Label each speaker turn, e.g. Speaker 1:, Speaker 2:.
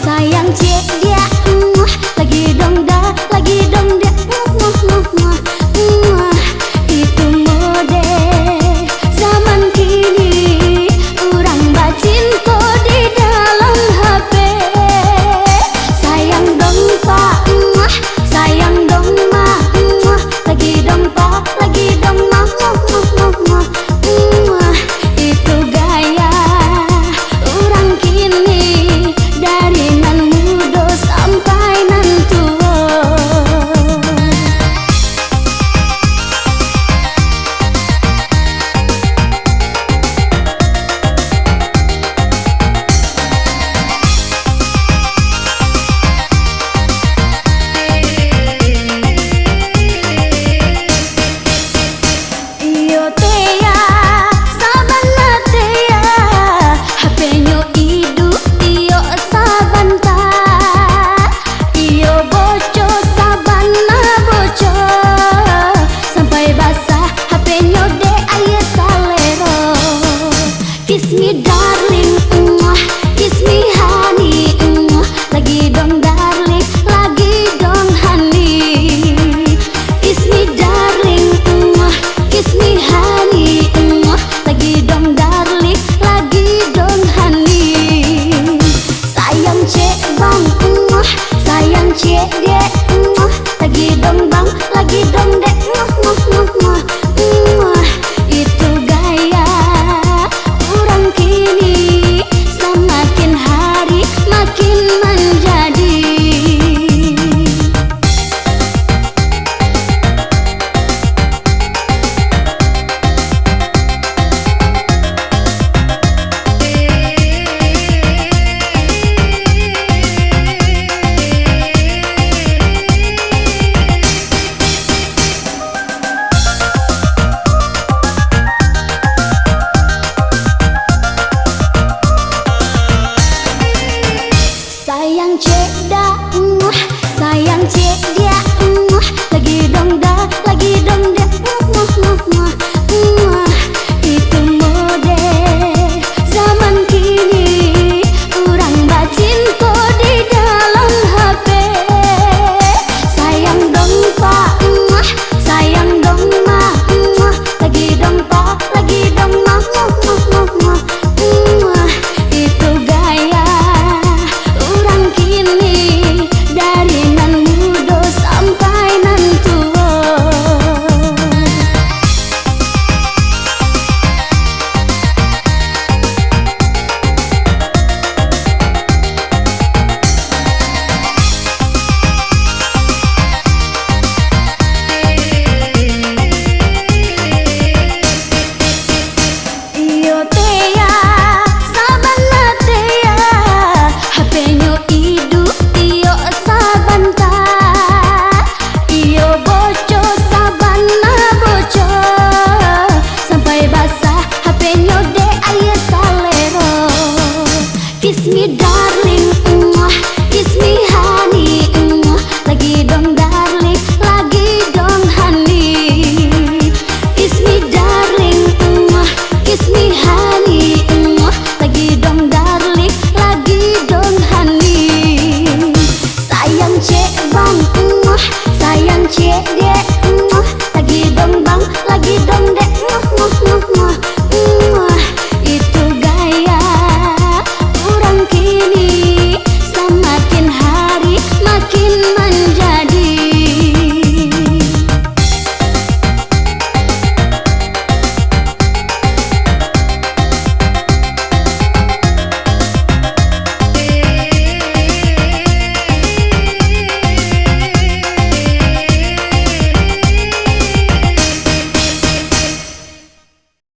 Speaker 1: sayang cedia, lagi dong da, itu mode zaman kini, orang bacinto di dalam HP. Sayang dong pa, sayang dong ma, lagi dong pa, lagi dong ma, itu gaya orang kini, dari nan muda sampai nan tua. Iyo tea, sabana tea, HP-nyo idu, iyo sabanta, iyo boco, sabana boco, sampai basah HP-nyo de aye salero. Kiss me darling, kiss me honey, lagi